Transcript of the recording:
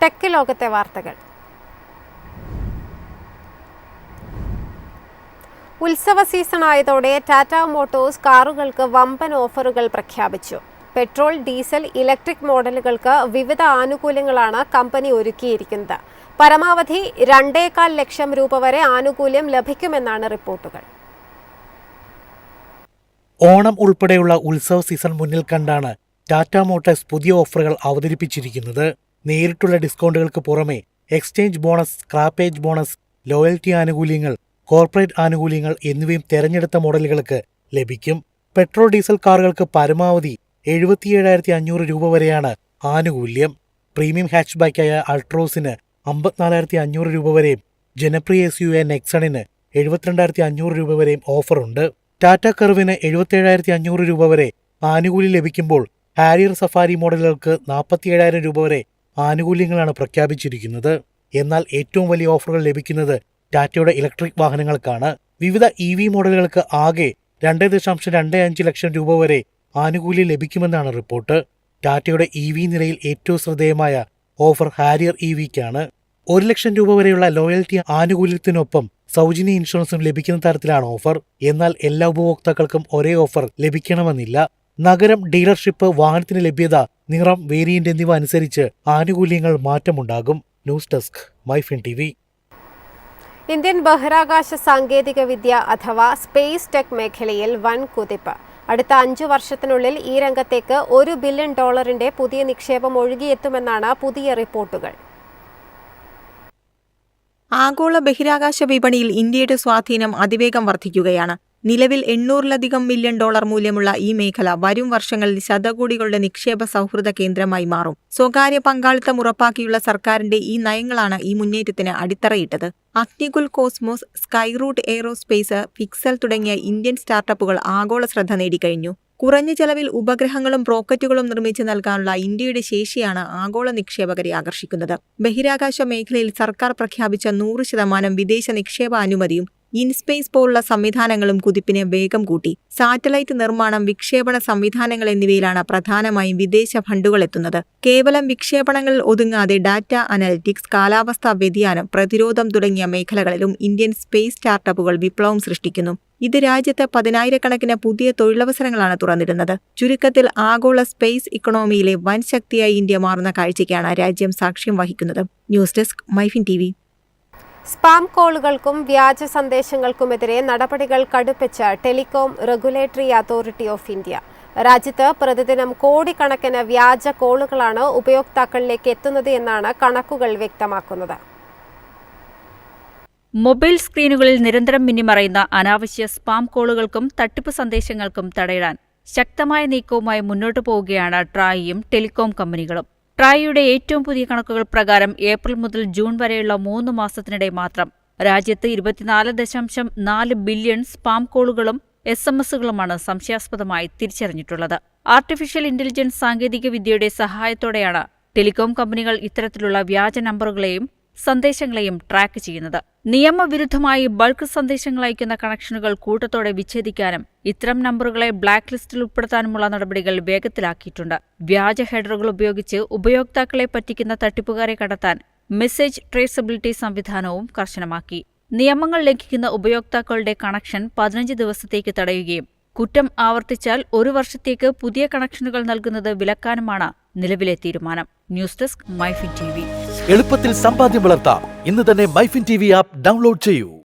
Tech ലോകത്തെ വാർത്തകൾ. ഉത്സവ സീസണായതോടെ ടാറ്റ മോട്ടോഴ്സ് കാറുകൾക്ക് വമ്പൻ ഓഫറുകൾ പ്രഖ്യാപിച്ചു. പെട്രോൾ, ഡീസൽ, ഇലക്ട്രിക് മോഡലുകൾക്ക് വിവിധ ആനുകൂല്യങ്ങളാണ് കമ്പനി ഒരുക്കിയിരിക്കുന്നത്. പരമാവധി 2.25 ലക്ഷം രൂപ വരെ ആനുകൂല്യം ലഭിക്കുമെന്നാണ് റിപ്പോർട്ടുകൾ. ഓണം ഉൾപ്പെടെയുള്ള ഉത്സവ സീസൺ മുന്നിൽ കണ്ടാണ് ടാറ്റ മോട്ടോഴ്സ് പുതിയ ഓഫറുകൾ അവതരിപ്പിച്ചിരിക്കുന്നത്. നേരിട്ടുള്ള ഡിസ്കൗണ്ടുകൾക്ക് പുറമെ exchange bonus, scrappage bonus, loyalty ആനുകൂല്യങ്ങൾ, കോർപ്പറേറ്റ് ആനുകൂല്യങ്ങൾ എന്നിവയും തെരഞ്ഞെടുത്ത മോഡലുകൾക്ക് ലഭിക്കും. പെട്രോൾ, ഡീസൽ കാറുകൾക്ക് പരമാവധി 77,500 രൂപ വരെയാണ് ആനുകൂല്യം. പ്രീമിയം ഹാച്ച്ബാക്കായ അൾട്രോസിന് 54,500 രൂപ വരെയും ജനപ്രിയ SUV നെക്സണിന് 72,500 രൂപ വരെയും ഓഫറുണ്ട്. ടാറ്റ കർവിന് 77,500 രൂപ വരെ ആനുകൂല്യം ലഭിക്കുമ്പോൾ ഹാരിയർ സഫാരി മോഡലുകൾക്ക് 47,000 രൂപ വരെ ആനുകൂല്യങ്ങളാണ് പ്രഖ്യാപിച്ചിരിക്കുന്നത്. എന്നാൽ ഏറ്റവും വലിയ ഓഫറുകൾ ലഭിക്കുന്നത് ടാറ്റയുടെ ഇലക്ട്രിക് വാഹനങ്ങൾക്കാണ്. വിവിധ EV മോഡലുകൾക്ക് ആകെ 2.25 ലക്ഷം രൂപ വരെ ആനുകൂല്യം ലഭിക്കുമെന്നാണ് റിപ്പോർട്ട്. ടാറ്റയുടെ EV നിരയിൽ ഏറ്റവും ശ്രദ്ധേയമായ ഓഫർ ഹാരിയർ EVക്കാണ്. 1 ലക്ഷം രൂപ വരെയുള്ള ലോയൽറ്റി ആനുകൂല്യത്തിനൊപ്പം സൗജന്യ ഇൻഷുറൻസും ലഭിക്കുന്ന തരത്തിലാണ് ഓഫർ. എന്നാൽ എല്ലാ ഉപഭോക്താക്കൾക്കും ഒരേ ഓഫർ ലഭിക്കണമെന്നില്ല. നഗരം, ഡീലർഷിപ്പ്, വാഹനത്തിന് ലഭ്യത, നിറം, വേരിയന്റ് എന്നിവ അനുസരിച്ച് ആനുകൂല്യങ്ങൾ മാറ്റമുണ്ടാകും. News desk, Myfin TV. Indian ബഹിരാകാശ സാങ്കേതിക വിദ്യ അഥവാ സ്പേസ് ടെക് മേഖലയിൽ വൻ കുതിപ്പ്. അടുത്ത 5 വർഷത്തിനുള്ളിൽ ഈ രംഗത്തേക്ക് $1 ബില്യൺ പുതിയ നിക്ഷേപം ഒഴുകിയെത്തുമെന്നാണ് പുതിയ റിപ്പോർട്ടുകൾ. ആഗോള ബഹിരാകാശ വിപണിയിൽ ഇന്ത്യയുടെ സ്വാധീനം അതിവേഗം വർദ്ധിക്കുകയാണ്. നിലവിൽ $800 മില്യൺ മൂല്യമുള്ള ഈ മേഖല വരും വർഷങ്ങളിൽ ശതകോടികളുടെ നിക്ഷേപ സൗഹൃദ കേന്ദ്രമായി മാറും. സ്വകാര്യ പങ്കാളിത്തം ഉറപ്പാക്കിയുള്ള സർക്കാരിന്റെ ഈ നയങ്ങളാണ് ഈ മുന്നേറ്റത്തിന് അടിത്തറയിട്ടത്. Agnikul cosmos, Skyroot aerospace, Pixxel തുടങ്ങിയ ഇന്ത്യൻ സ്റ്റാർട്ടപ്പുകൾ ആഗോള ശ്രദ്ധ നേടിക്കഴിഞ്ഞു. കുറഞ്ഞ ചെലവിൽ ഉപഗ്രഹങ്ങളും റോക്കറ്റുകളും നിർമ്മിച്ച് നൽകാനുള്ള ഇന്ത്യയുടെ ശേഷിയാണ് ആഗോള നിക്ഷേപകരെ ആകർഷിക്കുന്നത്. ബഹിരാകാശ മേഖലയിൽ സർക്കാർ പ്രഖ്യാപിച്ച 100% വിദേശ നിക്ഷേപ അനുമതിയും ഇൻസ്പേസ് പോലുള്ള സംവിധാനങ്ങളും കുതിപ്പിന് വേഗം കൂട്ടി. സാറ്റലൈറ്റ് നിർമ്മാണം, വിക്ഷേപണ സംവിധാനങ്ങൾ എന്നിവയിലാണ് പ്രധാനമായും വിദേശ ഫണ്ടുകൾ എത്തുന്നത്. കേവലം വിക്ഷേപണങ്ങളിൽ ഒതുങ്ങാതെ ഡാറ്റ അനലിറ്റിക്സ്, കാലാവസ്ഥാ വ്യതിയാനം, പ്രതിരോധം തുടങ്ങിയ മേഖലകളിലും ഇന്ത്യൻ സ്പേസ് സ്റ്റാർട്ടപ്പുകൾ വിപ്ലവം സൃഷ്ടിക്കുന്നു. ഇത് രാജ്യത്ത് 10,000-കണക്കിന് പുതിയ തൊഴിലവസരങ്ങളാണ് തുറന്നിടുന്നത്. ചുരുക്കത്തിൽ ആഗോള സ്പേസ് ഇക്കണോമിയിലെ വൻ ശക്തിയായി ഇന്ത്യ മാറുന്ന കാഴ്ചയ്ക്കാണ് രാജ്യം സാക്ഷ്യം വഹിക്കുന്നത്. News desk, Myfin TV. Spam കോളുകൾക്കും വ്യാജ സന്ദേശങ്ങൾക്കുമെതിരെ നടപടികൾ കടുപ്പിച്ച telecom regulatory authority of India. രാജ്യത്ത് പ്രതിദിനം കോടിക്കണക്കിന് വ്യാജ കോളുകളാണ് ഉപയോക്താക്കളിലേക്ക് എത്തുന്നത് എന്നാണ് കണക്കുകൾ വ്യക്തമാക്കുന്നത്. മൊബൈൽ സ്ക്രീനുകളിൽ നിരന്തരം മിന്നിമറയുന്ന അനാവശ്യ സ്പാം കോളുകൾക്കും തട്ടിപ്പ് സന്ദേശങ്ങൾക്കും തടയിടാൻ ശക്തമായ നീക്കവുമായി മുന്നോട്ടു പോവുകയാണ് ട്രായിയും ടെലികോം കമ്പനികളും. ട്രായിയുടെ ഏറ്റവും പുതിയ കണക്കുകൾ പ്രകാരം ഏപ്രിൽ മുതൽ ജൂൺ വരെയുള്ള 3 മാസത്തിനിടെ മാത്രം രാജ്യത്ത് 24.4 ബില്യൺ സ്പാം കോളുകളും SMS-കളുമാണ് സംശയാസ്പദമായി തിരിച്ചറിഞ്ഞിട്ടുള്ളത്. ആർട്ടിഫിഷ്യൽ ഇന്റലിജൻസ് സാങ്കേതിക വിദ്യയുടെ സഹായത്തോടെയാണ് ടെലികോം കമ്പനികൾ ഇത്തരത്തിലുള്ള വ്യാജ നമ്പറുകളെയും സന്ദേശങ്ങളെയും ട്രാക്ക് ചെയ്യുന്നത്. നിയമവിരുദ്ധമായി ബൾക്ക് സന്ദേശങ്ങൾ അയക്കുന്ന കണക്ഷനുകൾ കൂട്ടത്തോടെ വിച്ഛേദിക്കാനും ഇത്തരം നമ്പറുകളെ ബ്ലാക്ക് ലിസ്റ്റിൽ ഉൾപ്പെടുത്താനുമുള്ള നടപടികൾ വേഗത്തിലാക്കിയിട്ടുണ്ട്. വ്യാജ ഹെഡറുകൾ ഉപയോഗിച്ച് ഉപയോക്താക്കളെ പറ്റിക്കുന്ന തട്ടിപ്പുകാരെ കണ്ടെത്താൻ മെസ്സേജ് ട്രേസബിലിറ്റി സംവിധാനവും കർശനമാക്കി. നിയമങ്ങൾ ലംഘിക്കുന്ന ഉപയോക്താക്കളുടെ കണക്ഷൻ 15 ദിവസത്തേക്ക് തടയുകയും കുറ്റം ആവർത്തിച്ചാൽ 1 വർഷത്തേക്ക് പുതിയ കണക്ഷനുകൾ നൽകുന്നത് വിലക്കാനുമാണ് നിലവിലെ തീരുമാനം. News desk, Myfin TV. എളുപ്പത്തിൽ സമ്പാദ്യം വളർത്താം. ഇന്ന് തന്നെ മൈഫിൻ TV ആപ്പ് ഡൗൺലോഡ് ചെയ്യൂ.